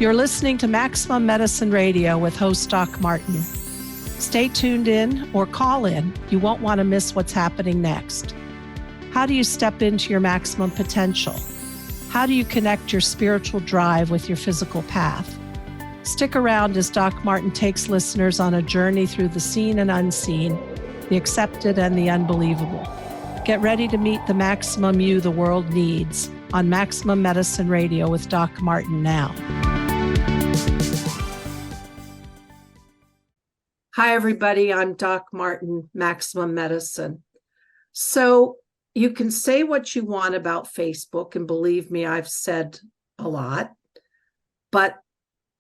You're listening to Maximum Medicine Radio with host Doc Martin. Stay tuned in or call in. You won't want to miss what's happening next. How do you step into your maximum potential? How do you connect your spiritual drive with your physical path? Stick around as Doc Martin takes listeners on a journey through the seen and unseen, the accepted and the unbelievable. Get ready to meet the maximum you the world needs on Maximum Medicine Radio with Doc Martin now. Hi, everybody. I'm Doc Martin, Maximum Medicine. So you can say what you want about Facebook, and believe me, I've said a lot, but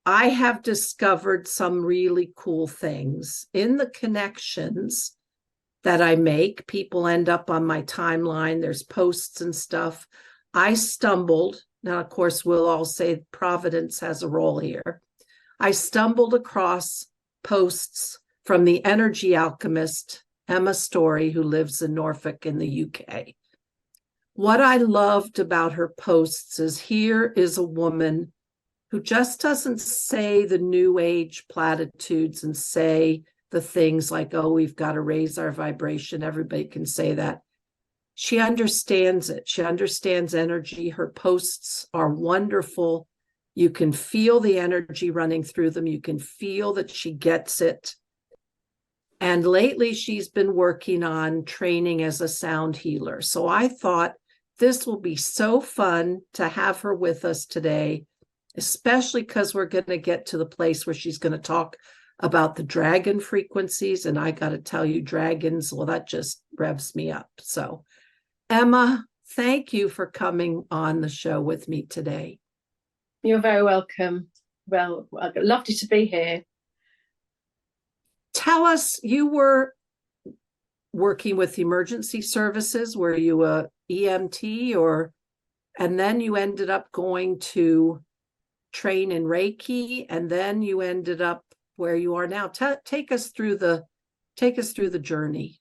I have discovered some really cool things in the connections that I make. People end up on my timeline. There's posts and stuff. I stumbled. Now, of course, we'll all say Providence has a role here. I stumbled across posts from the energy alchemist, Emma Storey, who lives in Norfolk in the UK. What I loved about her posts is here is a woman who just doesn't say the new age platitudes and say the things like, oh, we've got to raise our vibration. Everybody can say that. She understands it. She understands energy. Her posts are wonderful. You can feel the energy running through them. You can feel that she gets it. And lately she's been working on training as a sound healer. So I thought this will be so fun to have her with us today, especially because we're going to get to the place where she's going to talk about the dragon frequencies. And I got to tell you, dragons, well, that just revs me up. So Emma, thank you for coming on the show with me today. You're very welcome. Well, lovely to be here. Tell us, you were working with emergency services. Were you a EMT and then you ended up going to train in Reiki, and then you ended up where you are now. Take us through the journey.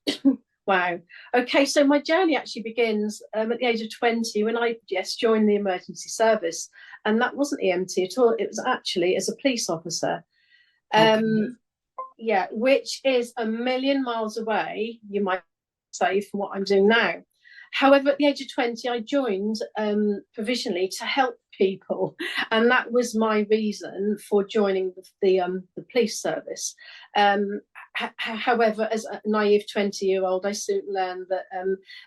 Wow. Okay, so my journey actually begins at the age of 20 when I joined the emergency service, and that wasn't EMT at all. It was actually as a police officer. Okay. Yeah, which is a million miles away, you might say, from what I'm doing now. However, at the age of 20, I joined provisionally to help people, and that was my reason for joining the police service. However, as a naive 20-year-old, I soon learned that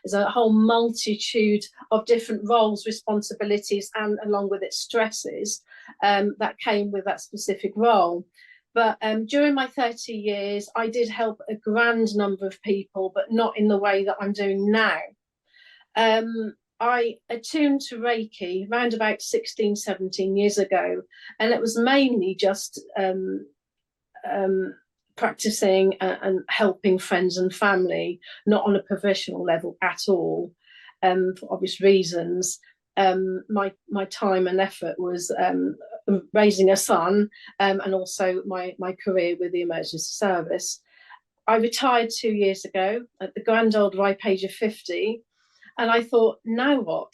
there's a whole multitude of different roles, responsibilities, and along with it stresses that came with that specific role. But during my 30 years, I did help a grand number of people, but not in the way that I'm doing now. I attuned to Reiki around about 16, 17 years ago, and it was mainly just practicing and helping friends and family, not on a professional level at all, for obvious reasons. My time and effort was raising a son, and also my career with the emergency service. I retired 2 years ago at the grand old ripe age of 50, and I thought, now what?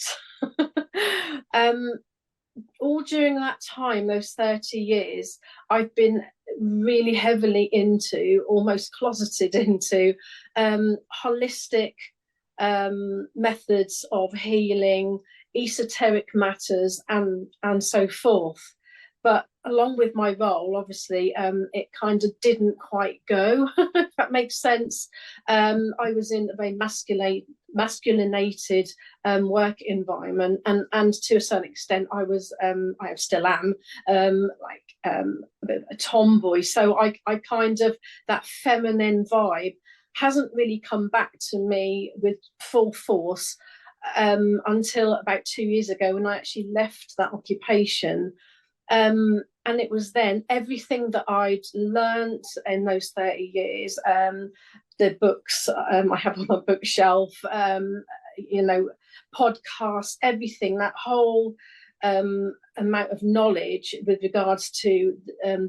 All during that time, those 30 years, I've been really heavily into, almost closeted into, holistic methods of healing, esoteric matters, and so forth. But along with my role, obviously, it kind of didn't quite go, if that makes sense. I was in a very masculinated work environment, and to a certain extent, I still am, a bit of a tomboy. So I kind of, that feminine vibe hasn't really come back to me with full force until about 2 years ago, when I actually left that occupation. And it was then everything that I'd learned in those 30 years, the books I have on my bookshelf, podcasts, everything, that whole amount of knowledge with regards to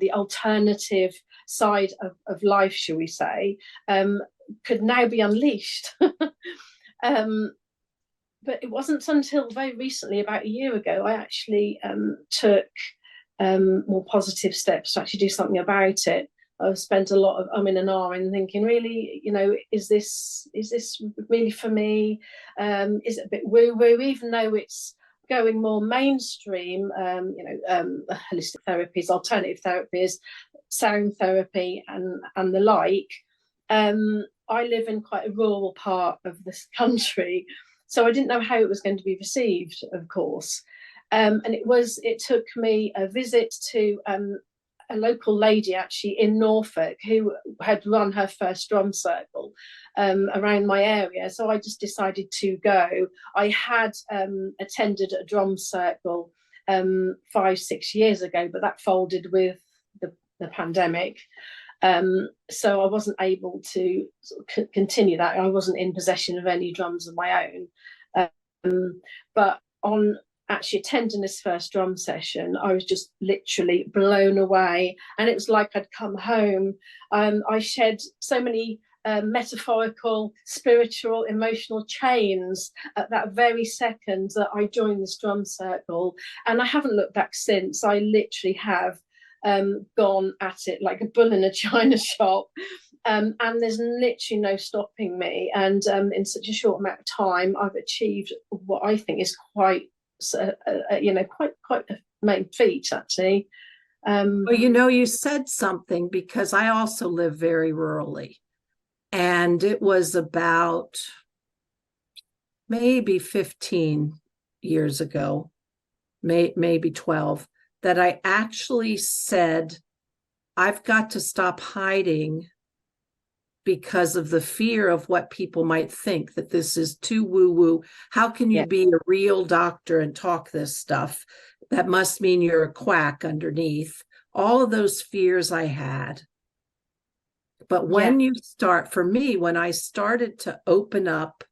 the alternative side of life, shall we say, could now be unleashed. But it wasn't until very recently, about a year ago, I actually took more positive steps to actually do something about it. I've spent a lot of and ahhing and thinking, really, is this really for me? Is it a bit woo-woo, even though it's going more mainstream? Holistic therapies, alternative therapies, sound therapy, and the like. I live in quite a rural part of this country, so I didn't know how it was going to be received, of course. And it took me a visit to a local lady actually in Norfolk who had run her first drum circle around my area. So I just decided to go. I had attended a drum circle 5-6 years ago, but that folded with the pandemic. So I wasn't able to continue that. I wasn't in possession of any drums of my own. But on actually attending this first drum session, I was just literally blown away, and it was like I'd come home. I shed so many metaphorical, spiritual, emotional chains at that very second that I joined this drum circle, and I haven't looked back since. I literally have gone at it like a bull in a china shop. And there's literally no stopping me. And in such a short amount of time, I've achieved what I think is quite a main feat, actually. Well, you said something, because I also live very rurally, and it was about maybe 15 years ago, maybe 12, that I actually said, I've got to stop hiding because of the fear of what people might think, that this is too woo-woo. How can you be a real doctor and talk this stuff? That must mean you're a quack underneath. All of those fears I had. But when you start, for me, when I started to open up,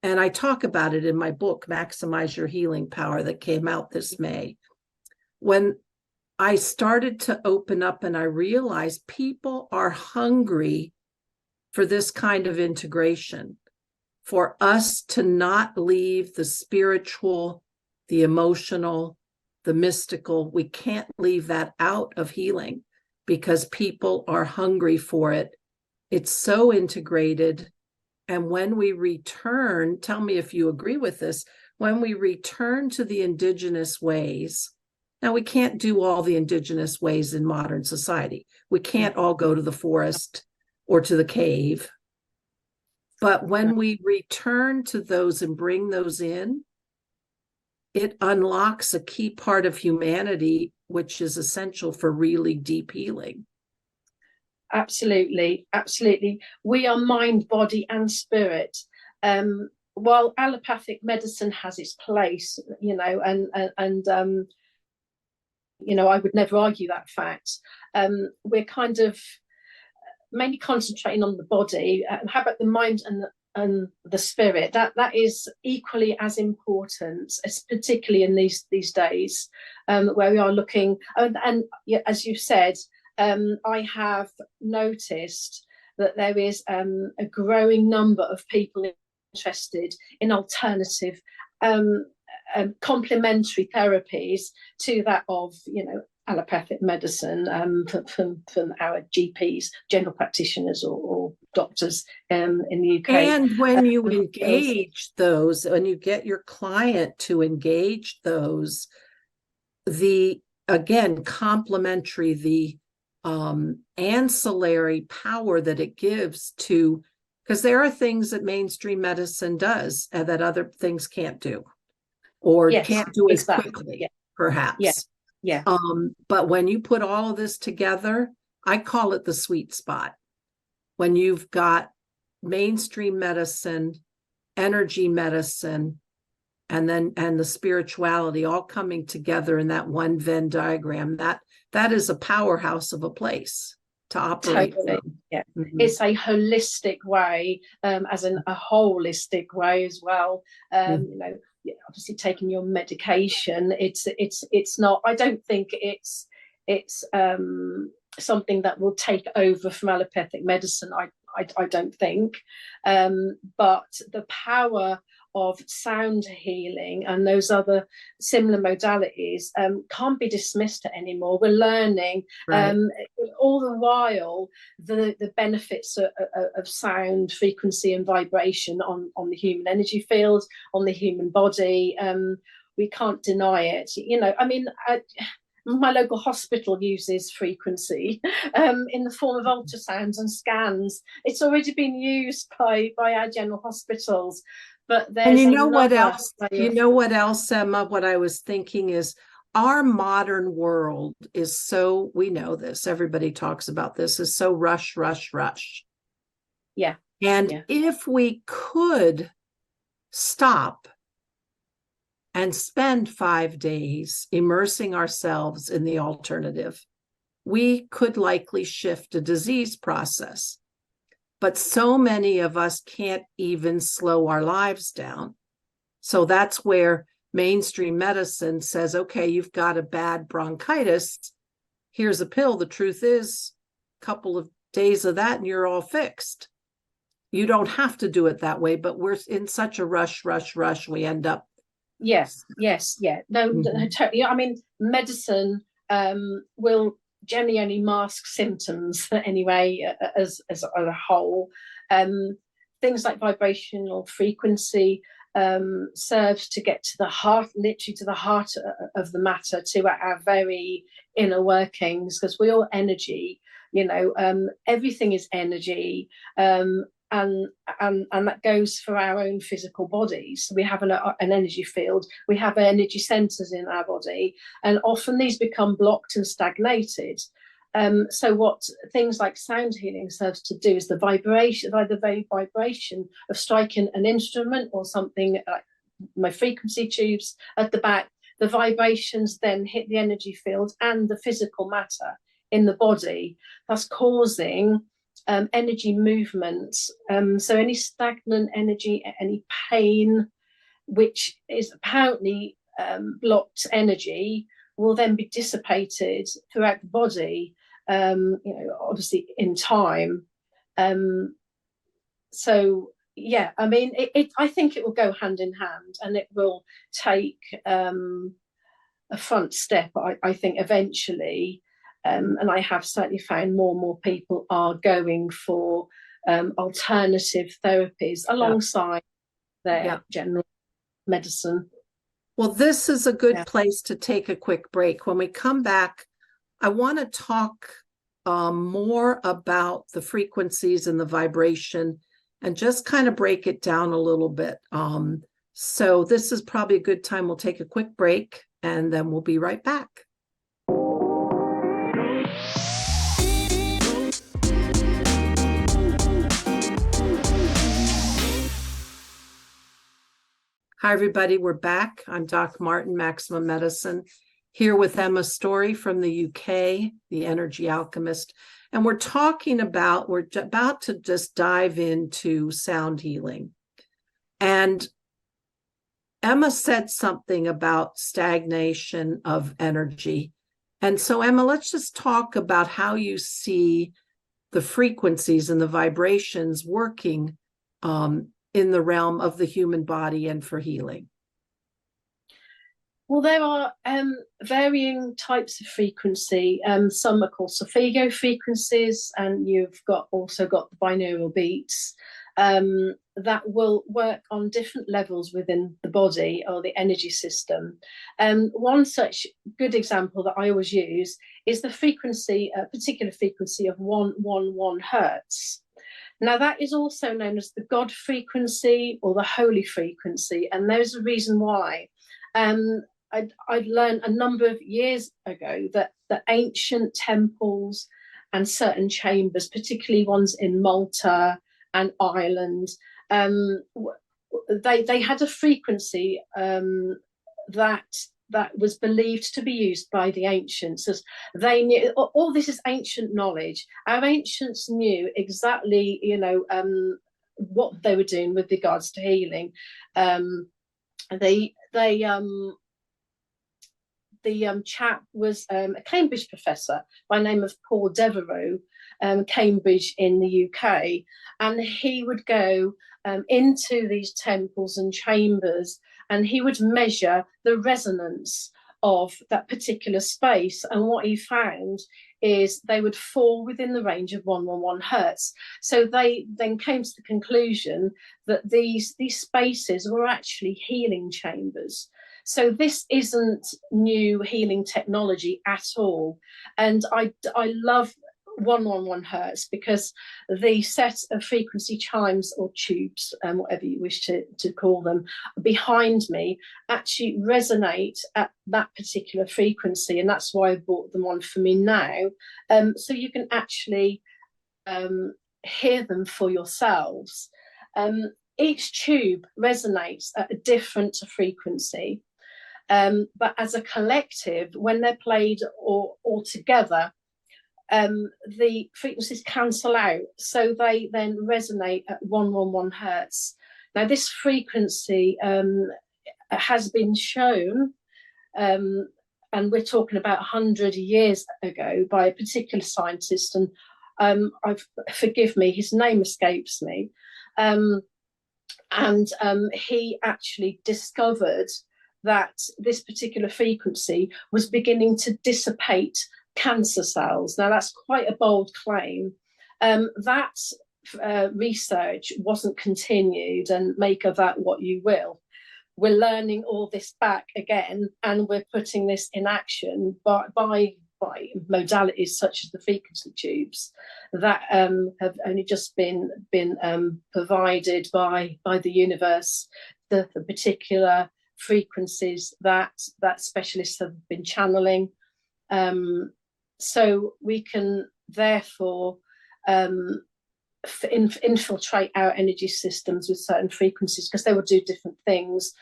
and I talk about it in my book, Maximize Your Healing Power, that came out this May, when I started to open up and I realized people are hungry for this kind of integration, for us to not leave the spiritual, the emotional, the mystical. We can't leave that out of healing, because people are hungry for it. It's so integrated. And when we return, tell me if you agree with this, when we return to the indigenous ways. Now, we can't do all the indigenous ways in modern society. We can't all go to the forest or to the cave. But when we return to those and bring those in, it unlocks a key part of humanity, which is essential for really deep healing. Absolutely, absolutely. We are mind, body, and spirit. While allopathic medicine has its place, I would never argue that fact. We're kind of mainly concentrating on the body. How about the mind and the spirit? That is equally as important, particularly in these days, where we are looking. And as you said, I have noticed that there is a growing number of people interested in alternative complementary therapies to that of allopathic medicine, from our GPs, general practitioners, or doctors in the UK. And when you engage those, when you get your client to engage those, again, complementary, the ancillary power that it gives to, because there are things that mainstream medicine does that other things can't do, or can't do as quickly, perhaps. But when you put all of this together, I call it the sweet spot. When you've got mainstream medicine, energy medicine, and the spirituality all coming together in that one Venn diagram, that is a powerhouse of a place to operate. Totally. It's a holistic way, as in a holistic way as well. Obviously taking your medication, it's not, I don't think it's something that will take over from allopathic medicine. I don't think, but the power of sound healing and those other similar modalities can't be dismissed anymore. We're learning all the while the benefits of sound frequency and vibration on the human energy field, on the human body. We can't deny it. I mean, my local hospital uses frequency in the form of ultrasounds and scans. It's already been used by our general hospitals. But there's what else? What else, Emma? What I was thinking is our modern world is so, we know this, everybody talks about this, is so rush, rush, rush. Yeah. And if we could stop and spend 5 days immersing ourselves in the alternative, we could likely shift a disease process. But so many of us can't even slow our lives down. So that's where mainstream medicine says, okay, you've got a bad bronchitis. Here's a pill. The truth is, a couple of days of that and you're all fixed. You don't have to do it that way, but we're in such a rush, we end up. Yes. No, totally. I mean, medicine will generally only mask symptoms anyway, as a whole. Things like vibrational frequency serves to get to the heart, literally to the heart of the matter, to our very inner workings, because we're all energy. Everything is energy. And that goes for our own physical bodies. We have an energy field, we have energy centers in our body, and often these become blocked and stagnated. So what things like sound healing serves to do is the vibration, by the very vibration of striking an instrument or something like my frequency tubes at the back, the vibrations then hit the energy field and the physical matter in the body, thus causing energy movements. So any stagnant energy, any pain, which is apparently blocked energy, will then be dissipated throughout the body, obviously in time. So yeah, I mean, I think it will go hand in hand, and it will take a front step, I think, eventually. And I have certainly found more and more people are going for alternative therapies alongside their general medicine. Well, this is a good place to take a quick break. When we come back, I want to talk more about the frequencies and the vibration and just kind of break it down a little bit. So this is probably a good time. We'll take a quick break and then we'll be right back. Hi, everybody. We're back. I'm Doc Martin, Maximum Medicine, here with Emma Storey from the UK, the Energy Alchemist. And we're about to just dive into sound healing. And Emma said something about stagnation of energy. And so, Emma, let's just talk about how you see the frequencies and the vibrations working in the realm of the human body and for healing. Well, there are varying types of frequency. Some are called Solfeggio frequencies, and you've also got the binaural beats that will work on different levels within the body or the energy system. One such good example that I always use is the frequency, a particular frequency of 111 hertz. Now, that is also known as the God frequency or the holy frequency, and there's a reason why. I'd learned a number of years ago that the ancient temples and certain chambers, particularly ones in Malta and Ireland, they had a frequency that was believed to be used by the ancients, as they knew. All this is ancient knowledge. Our ancients knew exactly, what they were doing with regards to healing. The chap was a Cambridge professor by the name of Paul Devereux, Cambridge in the UK, and he would go into these temples and chambers, and he would measure the resonance of that particular space. And what he found is they would fall within the range of 111 hertz. So they then came to the conclusion that these spaces were actually healing chambers. So this isn't new healing technology at all. And I love 111 hertz because the set of frequency chimes or tubes, whatever you wish to call them, behind me actually resonate at that particular frequency, and that's why I bought them on for me now, so you can actually hear them for yourselves. Each tube resonates at a different frequency, but as a collective, when they're played all together, the frequencies cancel out, so they then resonate at 111 hertz. Now, this frequency has been shown, and we're talking about 100 years ago, by a particular scientist, and forgive me, his name escapes me, and he actually discovered that this particular frequency was beginning to dissipate cancer cells. Now, that's quite a bold claim. That research wasn't continued, and make of that what you will. We're learning all this back again, and we're putting this in action by modalities such as the frequency tubes that have only just been provided by the universe, the particular frequencies that specialists have been channeling. So we can therefore infiltrate our energy systems with certain frequencies, because they will do different things.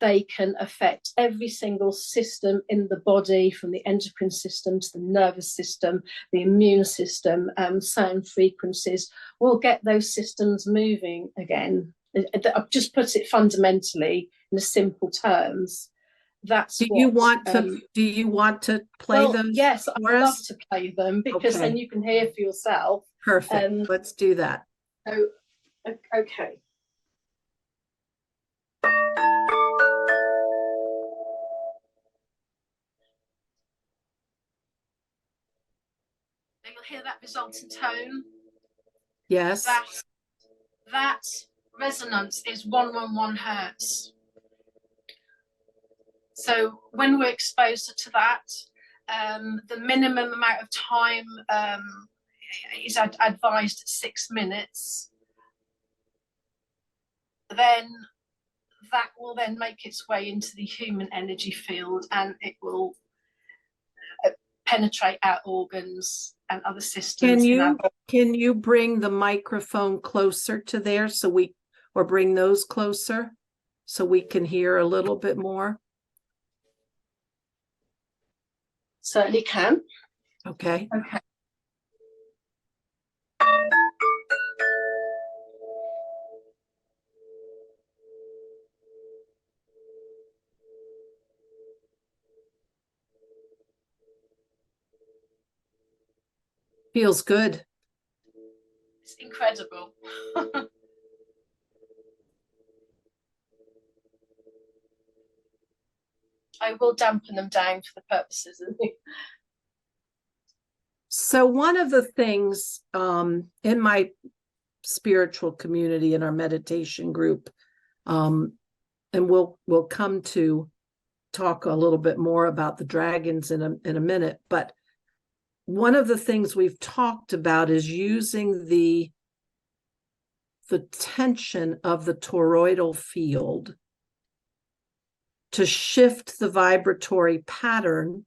They can affect every single system in the body, from the endocrine system to the nervous system, the immune system. Certain frequencies will get those systems moving again. I've just put it fundamentally in the simple terms. That's do you want to play those? Yes, I'd love to play them, because then you can hear for yourself. Perfect. Let's do that. So, okay. You'll hear that resultant tone. Yes. That resonance is 111 hertz. So when we're exposed to that, the minimum amount of time is advised 6 minutes. Then that will then make its way into the human energy field, and it will penetrate our organs and other systems. Can you bring the microphone closer to there or bring those closer so we can hear a little bit more? Certainly can. Okay. Okay. Feels good. It's incredible. I will dampen them down for the purposes of it. So one of the things in my spiritual community, in our meditation group, and we'll come to talk a little bit more about the dragons in a minute, but one of the things we've talked about is using the tension of the toroidal field to shift the vibratory pattern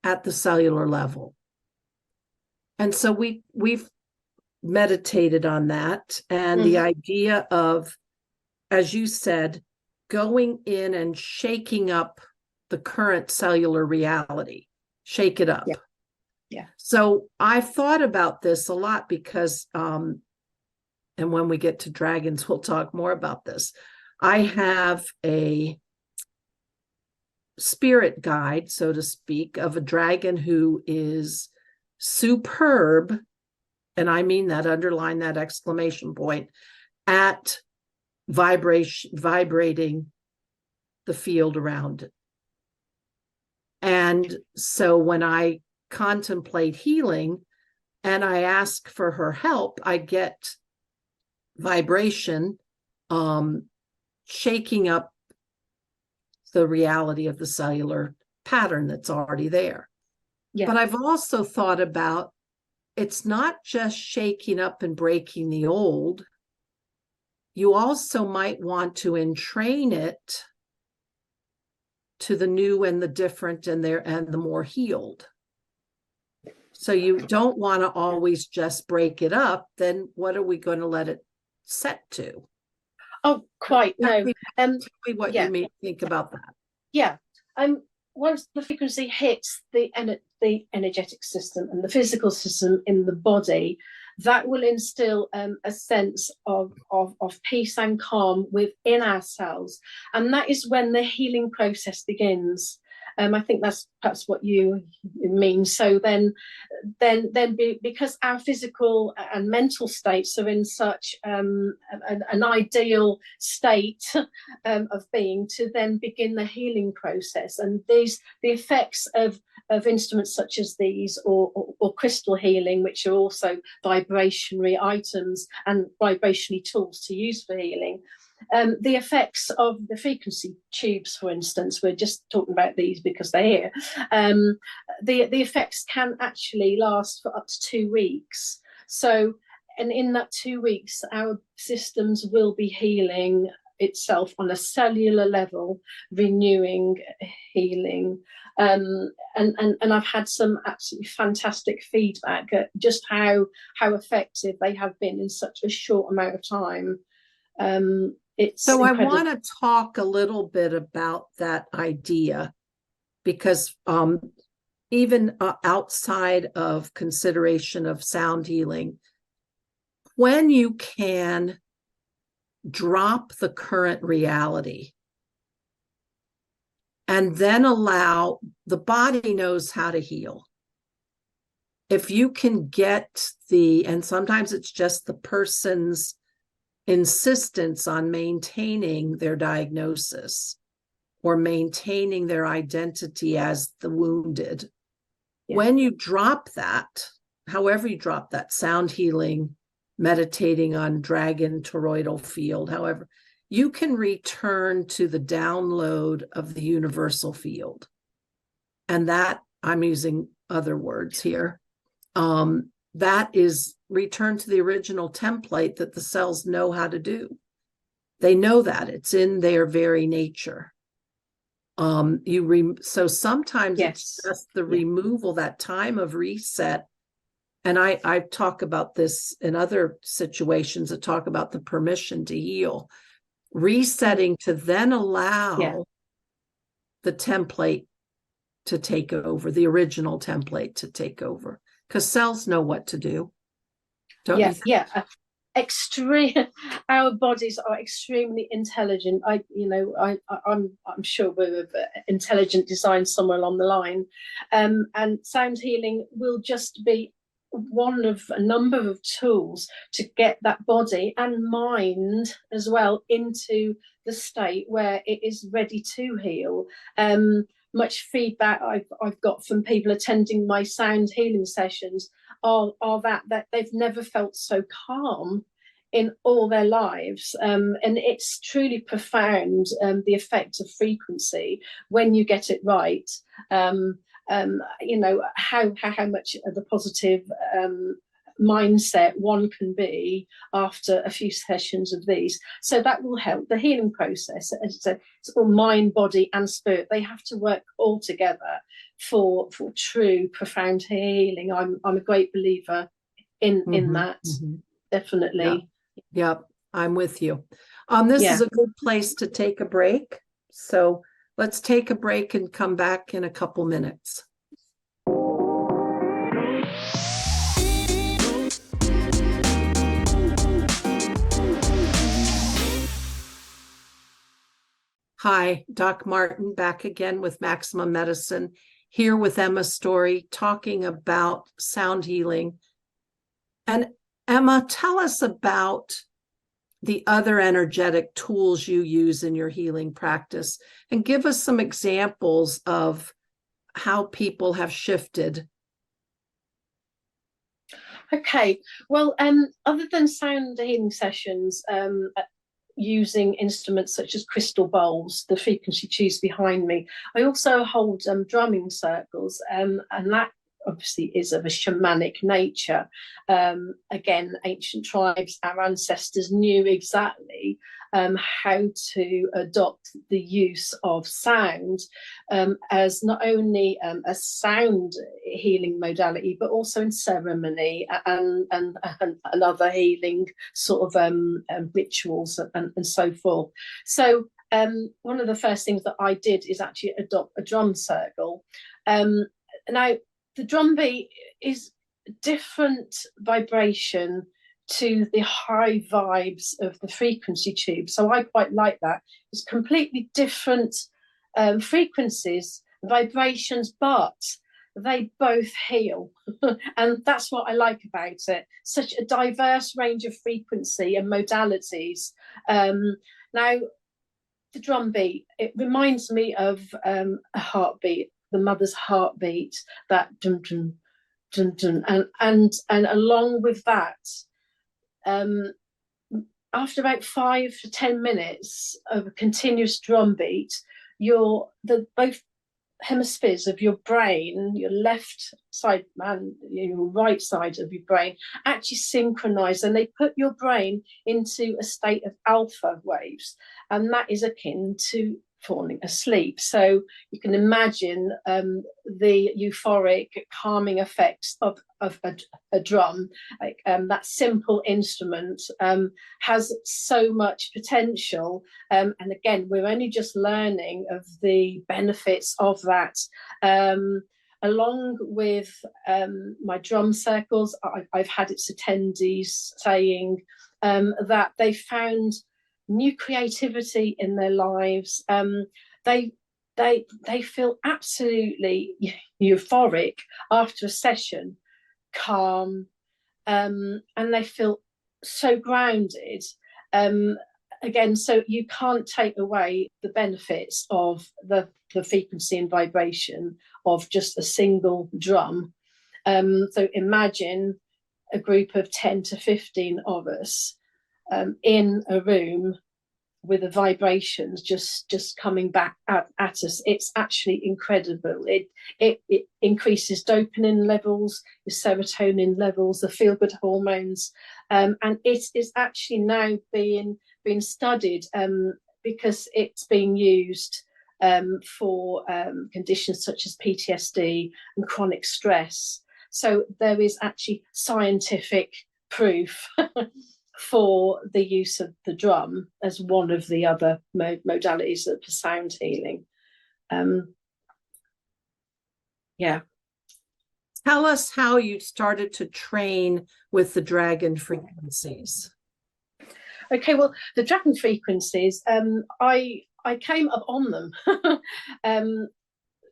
at the cellular level. And so we've meditated on that, and the idea of, as you said, going in and shaking up the current cellular reality, shake it up. Yeah. So I've thought about this a lot because, and when we get to dragons, we'll talk more about this. I have a spirit guide, so to speak, of a dragon who is superb, and I mean that, underline that exclamation point, at vibrating the field around it. And so when I contemplate healing and I ask for her help, I get vibration shaking up the reality of the cellular pattern that's already there. Yeah. But I've also thought about, it's not just shaking up and breaking the old. You also might want to entrain it to the new and the different and the more healed. So you don't want to always just break it up. Then what are we going to let it set to? Oh, quite. No. Tell me what you may think about that. Yeah. Once the frequency hits the energetic system and the physical system in the body, that will instill a sense of peace and calm within ourselves. And that is when the healing process begins. I think that's perhaps what you mean. So then because our physical and mental states are in such an ideal state of being, to then begin the healing process. And the effects of instruments such as these, or crystal healing, which are also vibrationary items and vibrationary tools to use for healing. The effects of the frequency tubes, for instance, we're just talking about these because they're here. The effects can actually last for up to 2 weeks. So, and in that 2 weeks, our systems will be healing itself on a cellular level, renewing, healing. And I've had some absolutely fantastic feedback at just how effective they have been in such a short amount of time. So incredible. I want to talk a little bit about that idea, because even outside of consideration of sound healing, when you can drop the current reality and then allow, the body knows how to heal. If you can get and sometimes it's just the person's insistence on maintaining their diagnosis or maintaining their identity as the wounded. Yeah. When you drop that, however you drop that, sound healing, meditating on dragon toroidal field, however, you can return to the download of the universal field. And that, I'm using other words here, that is return to the original template that the cells know how to do. They know that it's in their very nature. So sometimes it's just the removal, that time of reset. And I talk about this in other situations that talk about the permission to heal, resetting to then allow the template to take over, the original template to take over, because cells know what to do. Don't you think? Yeah. Our bodies are extremely intelligent. I'm sure we're intelligent design somewhere along the line, and sound healing will just be one of a number of tools to get that body and mind as well into the state where it is ready to heal. Much feedback I've got from people attending my sound healing sessions are that they've never felt so calm in all their lives, and it's truly profound, the effect of frequency when you get it right. How much of the positive mindset one can be after a few sessions of these. So that will help the healing process. It's all mind, body and spirit. They have to work all together for true profound healing. I'm a great believer in that. Definitely. Yeah, I'm with you. This is a good place to take a break. So let's take a break and come back in a couple minutes. Hi, Doc Martin back again with Maximum Medicine here with Emma Storey talking about sound healing. And Emma, tell us about the other energetic tools you use in your healing practice, and give us some examples of how people have shifted. Okay, well, other than sound healing sessions, using instruments such as crystal bowls, the frequency tubes behind me, I also hold drumming circles, and that obviously is of a shamanic nature. Again, ancient tribes, our ancestors knew exactly how to adopt the use of sound as not only a sound healing modality, but also in ceremony and other healing sort of rituals and so forth. So one of the first things that I did is actually adopt a drum circle. Now, the drum beat is different vibration to the high vibes of the frequency tube. So I quite like that. It's completely different frequencies, vibrations, but they both heal. And that's what I like about it. Such a diverse range of frequency and modalities. Now, the drum beat, it reminds me of a heartbeat, the mother's heartbeat, that dun dun dun dun, and along with that, after about 5 to 10 minutes of a continuous drum beat, both hemispheres of your brain, your left side and your right side of your brain, actually synchronize, and they put your brain into a state of alpha waves, and that is akin to falling asleep. So you can imagine the euphoric calming effects of a drum. Like that simple instrument has so much potential, and again, we're only just learning of the benefits of that. Along with my drum circles, I've had its attendees saying that they found new creativity in their lives. They feel absolutely euphoric after a session, calm, and they feel so grounded. Again, so you can't take away the benefits of the frequency and vibration of just a single drum. So imagine a group of 10 to 15 of us in a room with the vibrations just coming back at us. It's actually incredible. It increases dopamine levels, the serotonin levels, the feel-good hormones, and it is actually now being studied because it's being used for conditions such as PTSD and chronic stress. So there is actually scientific proof for the use of the drum as one of the other modalities for sound healing. Yeah. Tell us how you started to train with the dragon frequencies. Okay, well, the dragon frequencies, I came up on them,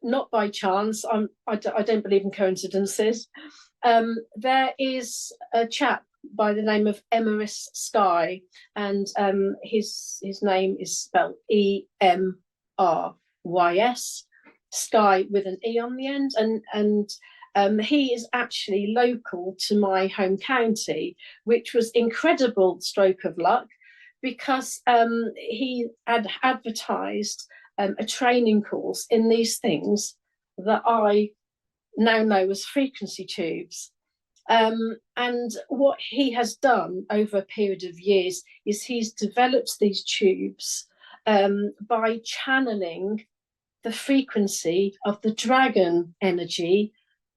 not by chance. I don't believe in coincidences. There is a chap by the name of Emrys Sky, and his name is spelled Emrys, Sky with an E on the end, and he is actually local to my home county, which was incredible stroke of luck, because he had advertised a training course in these things that I now know as frequency tubes. And what he has done over a period of years is he's developed these tubes by channeling the frequency of the dragon energy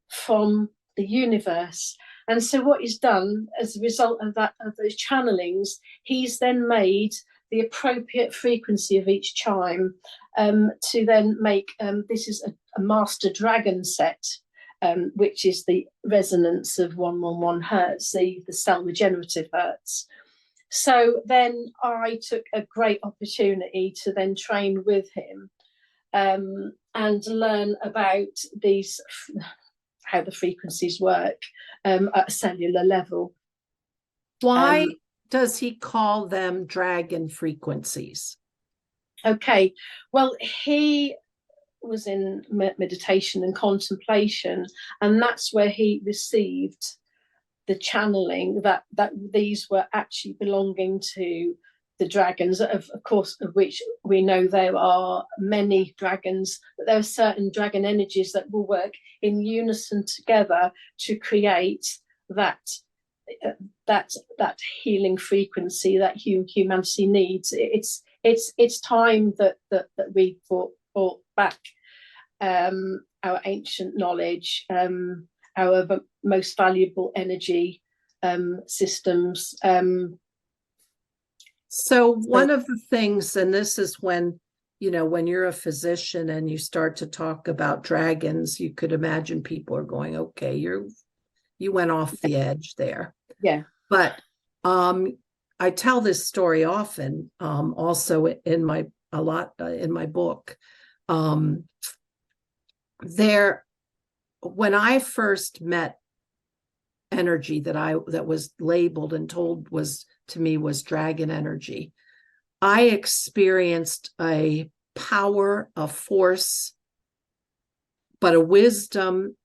from the universe. And so what he's done as a result of those channelings, he's then made the appropriate frequency of each chime to then make, this is a master dragon set, which is the resonance of 111 hertz, the cell regenerative hertz. So then I took a great opportunity to then train with him. and learn about these, how the frequencies work at a cellular level. Why does he call them dragon frequencies? Okay, well, he was in meditation and contemplation, and that's where he received the channeling that these were actually belonging to the dragons, of course, of which we know there are many dragons, but there are certain dragon energies that will work in unison together to create that healing frequency that humanity needs. It's time that we brought back our ancient knowledge, our most valuable energy systems. So one of the things, and this is when, when you're a physician and you start to talk about dragons, you could imagine people are going, okay, you went off the edge there. Yeah. But I tell this story often, also in my book. When I first met energy that was labeled and told was dragon energy, I experienced a power, a force, but a wisdom.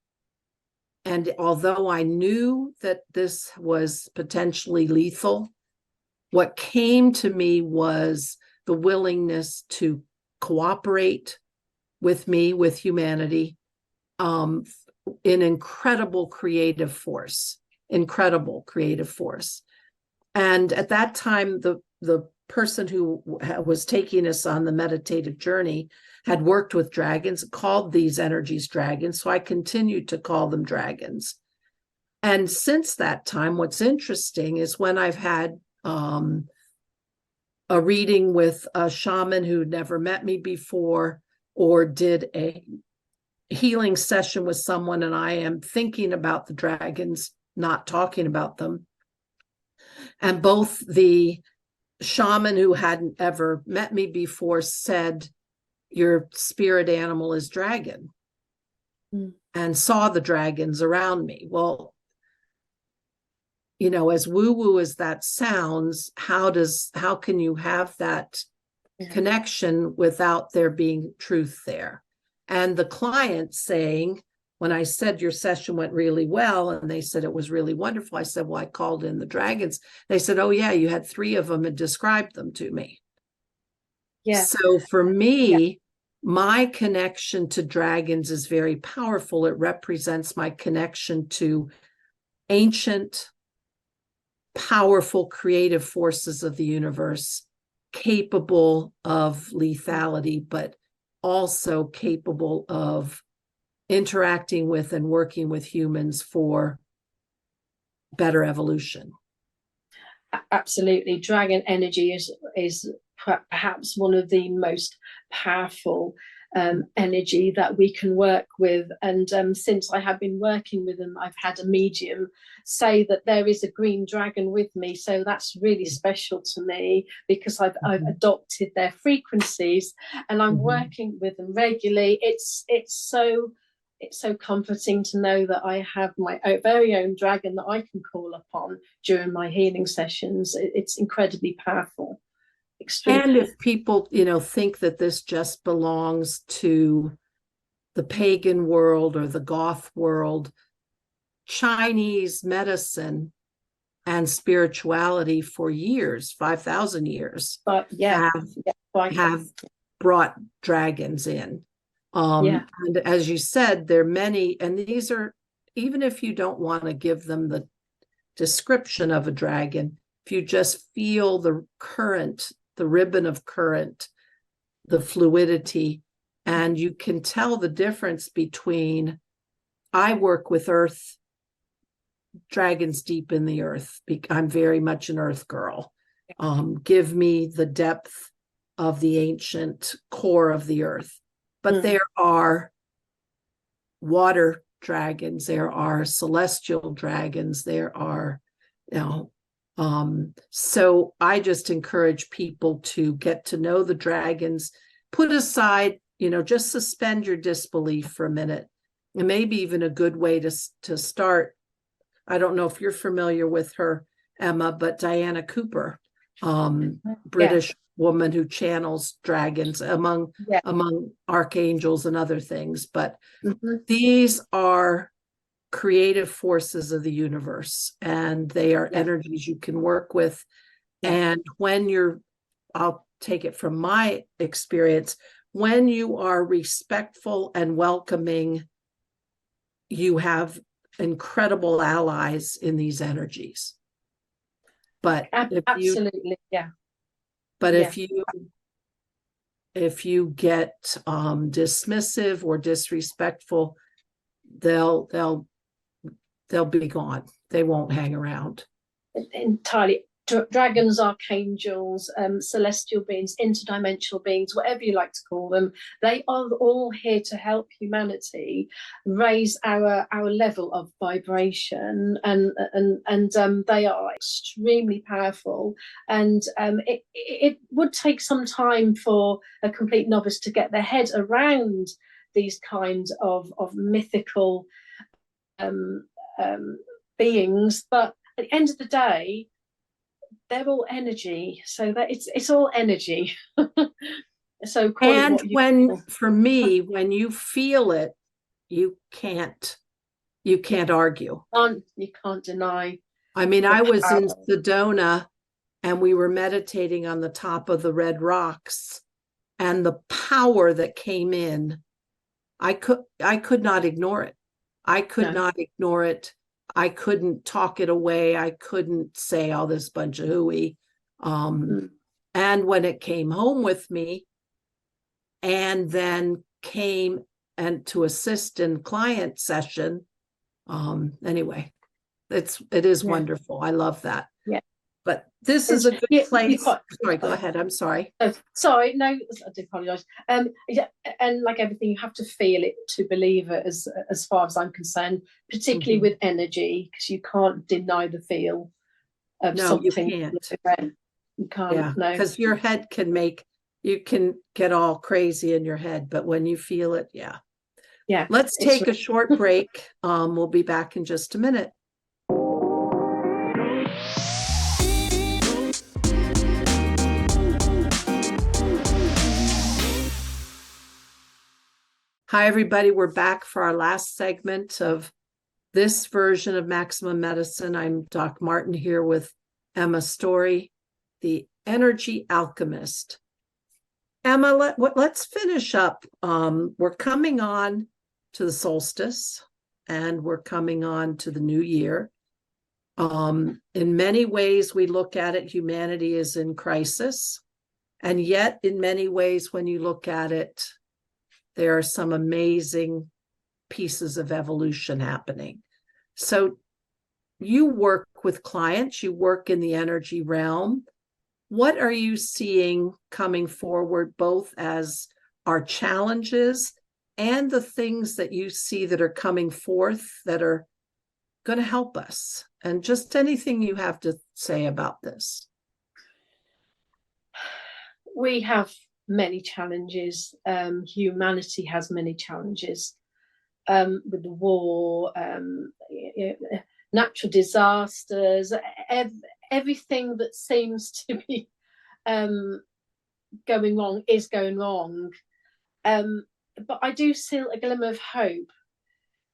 And although I knew that this was potentially lethal, what came to me was the willingness to cooperate with me, with humanity, in incredible creative force. And at that time, the person who was taking us on the meditative journey had worked with dragons, called these energies dragons. So I continued to call them dragons. And since that time, what's interesting is when I've had a reading with a shaman who'd never met me before, or did a healing session with someone, and I am thinking about the dragons, not talking about them. And both the shaman who hadn't ever met me before said, your spirit animal is dragon, and saw the dragons around me. Well, as woo-woo as that sounds, how can you have that connection without there being truth there? And the client saying, when I said your session went really well, and they said it was really wonderful, I said, well, I called in the dragons. They said, oh yeah, you had 3 of them and described them to me. Yeah. So for me, my connection to dragons is very powerful. It represents my connection to ancient, powerful, creative forces of the universe, capable of lethality, but also capable of interacting with and working with humans for better evolution. Absolutely. Dragon energy is perhaps one of the most powerful energy that we can work with. And since I have been working with them, I've had a medium say that there is a green dragon with me. So that's really special to me, because I've adopted their frequencies and I'm working with them regularly. It's so comforting to know that I have my very own dragon that I can call upon during my healing sessions. It's incredibly powerful. And if people, think that this just belongs to the pagan world or the goth world, Chinese medicine and spirituality for years, 5,000 years, have brought dragons in. And as you said, there are many, and these are, even if you don't want to give them the description of a dragon, if you just feel the current, the ribbon of current, the fluidity, and you can tell the difference between, I work with earth, dragons deep in the earth. I'm very much an earth girl. Give me the depth of the ancient core of the earth. But there are water dragons, there are celestial dragons, there are, so I just encourage people to get to know the dragons, put aside just suspend your disbelief for a minute. And maybe even a good way to start. I don't know if you're familiar with her, Emma, but Diana Cooper, British woman who channels dragons among archangels and other things. But these are creative forces of the universe, and they are energies you can work with. And when I'll take it from my experience, when you are respectful and welcoming, you have incredible allies in these energies. But absolutely, But if you get dismissive or disrespectful, they'll be gone. They won't hang around. Entirely. Dragons, archangels, celestial beings, interdimensional beings, whatever you like to call them, they are all here to help humanity raise our level of vibration, and they are extremely powerful. And it would take some time for a complete novice to get their head around these kinds of mythical beings, but at the end of the day, they're all energy, so that it's all energy. So for me, when you feel it, you can't argue. You can't deny. I mean, I was in Sedona and we were meditating on the top of the red rocks, and the power that came in, I could not ignore it. I couldn't talk it away. I couldn't say all this bunch of hooey. And when it came home with me and then came and to assist in client session, anyway, it is wonderful. I love that. Yeah. But this is a good place. Sorry, go ahead. I'm sorry. Oh, sorry, no, I do apologise. And like everything, you have to feel it to believe it, as far as I'm concerned, particularly with energy, because you can't deny the feel of something. You can't. You can't. No, because your head you can get all crazy in your head, but when you feel it, Let's take a short break. We'll be back in just a minute. Hi, everybody. We're back for our last segment of this version of Maximum Medicine. I'm Doc Martin here with Emma Storey, the energy alchemist. Emma, let's finish up. We're coming on to the solstice, and we're coming on to the new year. In many ways, we look at it, humanity is in crisis. And yet, in many ways, when you look at it, there are some amazing pieces of evolution happening. So you work with clients, you work in the energy realm. What are you seeing coming forward, both as our challenges and the things that you see that are coming forth that are going to help us? And just anything you have to say about this. We have many challenges. Humanity has many challenges, with the war, natural disasters, everything that seems to be going wrong is going wrong. But I do see a glimmer of hope,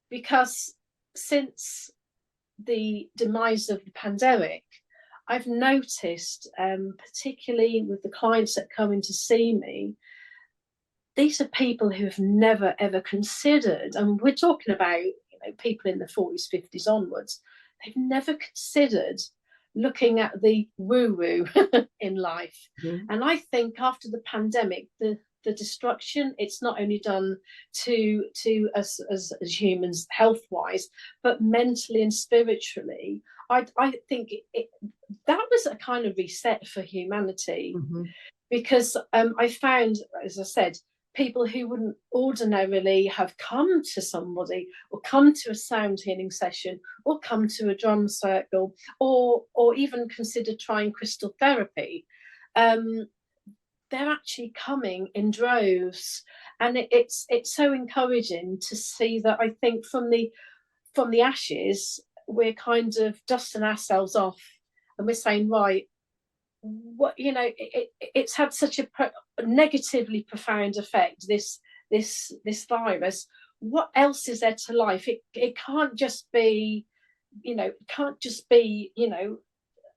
because since the demise of the pandemic, I've noticed, particularly with the clients that come in to see me, these are people who have never, ever considered, and we're talking about people in the 40s, 50s onwards, they've never considered looking at the woo-woo in life. And I think after the pandemic, the destruction it's not only done to us as humans health-wise, but mentally and spiritually, I think that was a kind of reset for humanity. Because I found, as I said, people who wouldn't ordinarily have come to somebody or come to a sound healing session or come to a drum circle or even considered trying crystal therapy, they're actually coming in droves, and it's so encouraging to see that. I think from the ashes, we're kind of dusting ourselves off, and we're saying, right, what, it's had such a negatively profound effect, this virus. What else is there to life? It can't just be,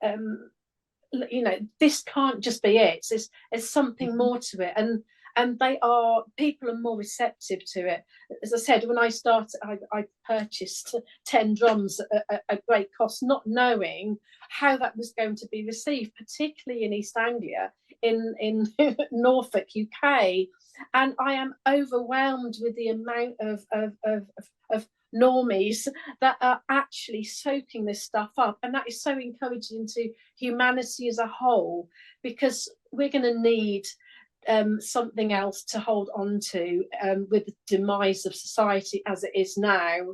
um this can't just be it. There's something more to it, and people are more receptive to it. As I said, when I started, I purchased 10 drums at great cost, not knowing how that was going to be received, particularly in East Anglia, in Norfolk, UK. And I am overwhelmed with the amount of normies that are actually soaking this stuff up, and that is so encouraging to humanity as a whole, because we're going to need something else to hold on to with the demise of society as it is now.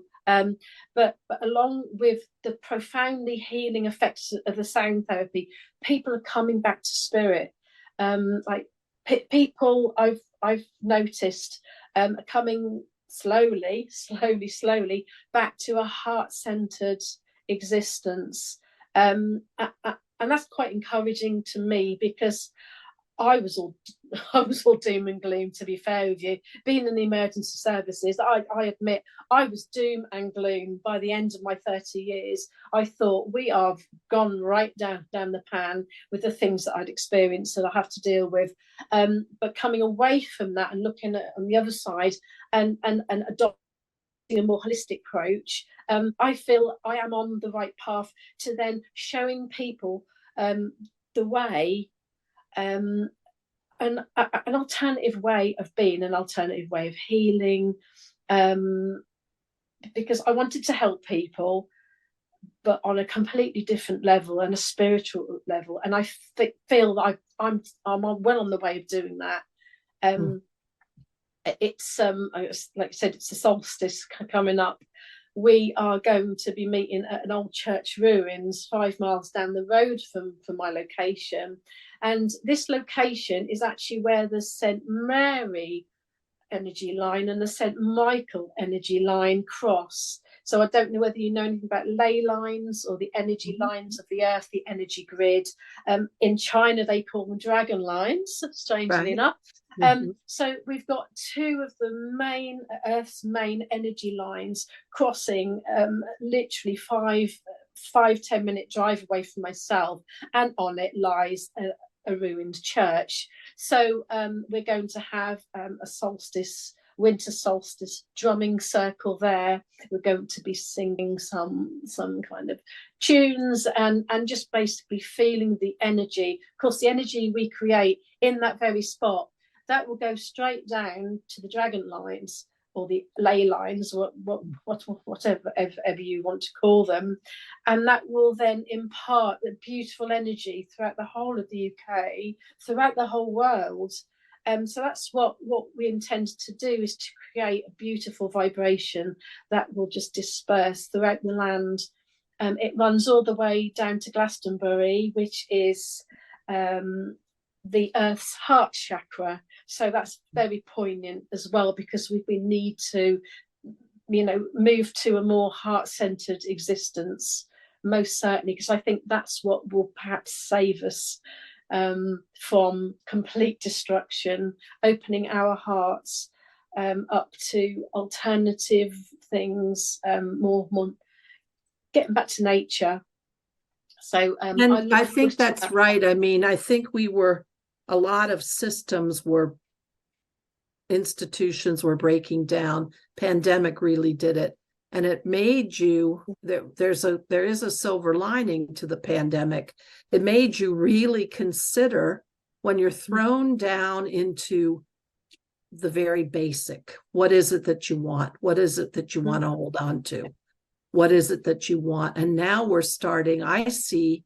But along with the profoundly healing effects of the sound therapy, people are coming back to spirit. Like people I've noticed are coming slowly back to a heart-centered existence, and that's quite encouraging to me, because I was all doom and gloom, to be fair with you. Being in the emergency services, I admit I was doom and gloom. By the end of my 30 years, I thought we are gone right down the pan with the things that I'd experienced that I have to deal with. But coming away from that and looking at on the other side, and adopting a more holistic approach, I feel I am on the right path to then showing people the way, an alternative way of being, an alternative way of healing, because I wanted to help people, but on a completely different level and a spiritual level. And I feel that I'm well on the way of doing that. It's like I said, it's the solstice coming up. We are going to be meeting at an old church ruins 5 miles down the road from my location. And this location is actually where the St. Mary energy line and the St. Michael energy line cross. So I don't know whether you know anything about ley lines or the energy lines of the earth, the energy grid. In China, they call them dragon lines, strangely enough. So we've got two of the Earth's main energy lines crossing, literally 5-10 minute drive away from myself, and on it lies a ruined church. So we're going to have a winter solstice drumming circle there. We're going to be singing some kind of tunes, and just basically feeling the energy. Of course, the energy we create in that very spot, that will go straight down to the dragon lines or the ley lines, whatever you want to call them, and that will then impart the beautiful energy throughout the whole of the UK, throughout the whole world. So that's what we intend to do, is to create a beautiful vibration that will just disperse throughout the land. It runs all the way down to Glastonbury, which is the Earth's heart chakra. So that's very poignant as well, because we need to, move to a more heart-centered existence, most certainly, because I think that's what will perhaps save us from complete destruction, opening our hearts up to alternative things, more getting back to nature. So and I think that's right. I mean, I think a lot of institutions were breaking down. Pandemic really did it. And it made you, there is a silver lining to the pandemic. It made you really consider, when you're thrown down into the very basic, what is it that you want? What is it that you want to hold on to? What is it that you want? And now I see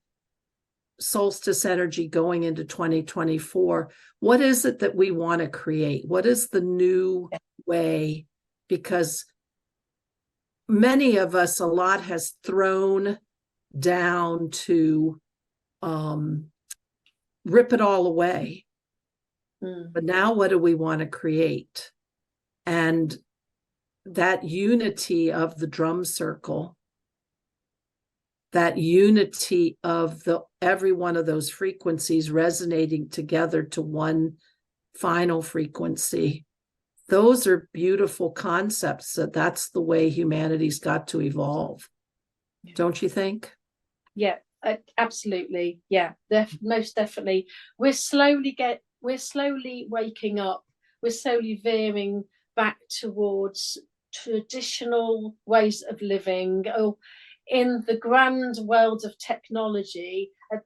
solstice energy going into 2024. What is it that we want to create? What is the new way? Because many of us, a lot has thrown down to rip it all away. But now what do we want to create? And that unity of the drum circle, that unity of every one of those frequencies resonating together to one final frequency, those are beautiful concepts. That's the way humanity's got to evolve. Don't you think? Yeah, absolutely. Yeah, most definitely. We're slowly waking up. We're slowly veering back towards traditional ways of living. Oh, in the grand world of technology, at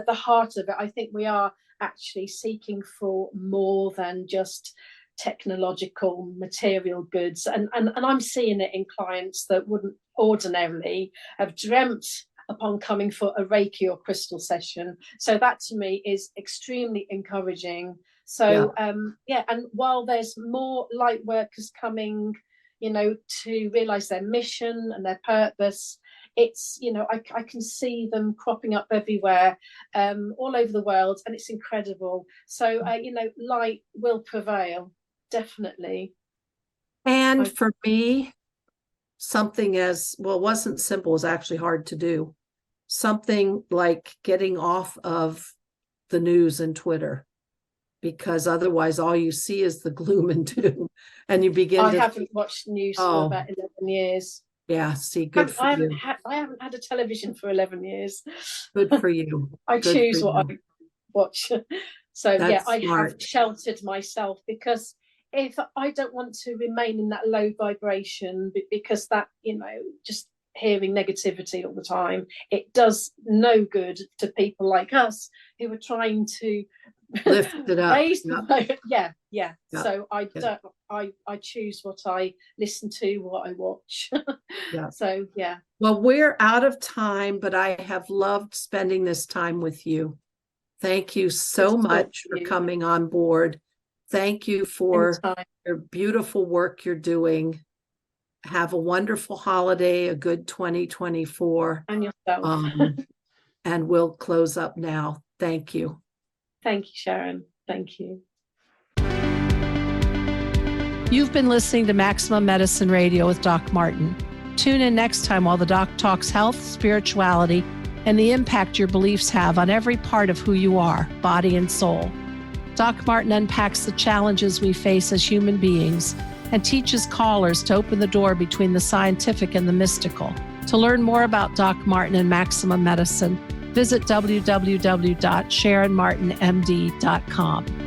the heart of it, I think we are actually seeking for more than just technological material goods. And I'm seeing it in clients that wouldn't ordinarily have dreamt upon coming for a Reiki or crystal session. So that to me is extremely encouraging. So yeah, and while there's more light workers coming, to realize their mission and their purpose, it's, I can see them cropping up everywhere, all over the world, and it's incredible. So light will prevail, definitely. And for me, something as well, it wasn't simple, it was actually hard to do. Something like getting off of the news and Twitter, because otherwise all you see is the gloom and doom, and you begin I haven't watched news for about 11 years. Yeah, see, good for you. I haven't had a television for 11 years. Good for you. I choose what I watch. So That's I smart. have sheltered myself, because if I don't want to remain in that low vibration, because that, just hearing negativity all the time, it does no good to people like us who are trying to lift it up. Yeah. So I choose what I listen to, what I watch. So yeah. Well, we're out of time, but I have loved spending this time with you. Thank you so much for coming on board. Thank you for your beautiful work you're doing. Have a wonderful holiday, a good 2024. And yourself. And we'll close up now. Thank you. Thank you, Sharon. Thank you. You've been listening to Maximum Medicine Radio with Doc Martin. Tune in next time while the doc talks health, spirituality, and the impact your beliefs have on every part of who you are, body and soul. Doc Martin unpacks the challenges we face as human beings and teaches callers to open the door between the scientific and the mystical. To learn more about Doc Martin and Maximum Medicine, visit www.sharonmartinmd.com.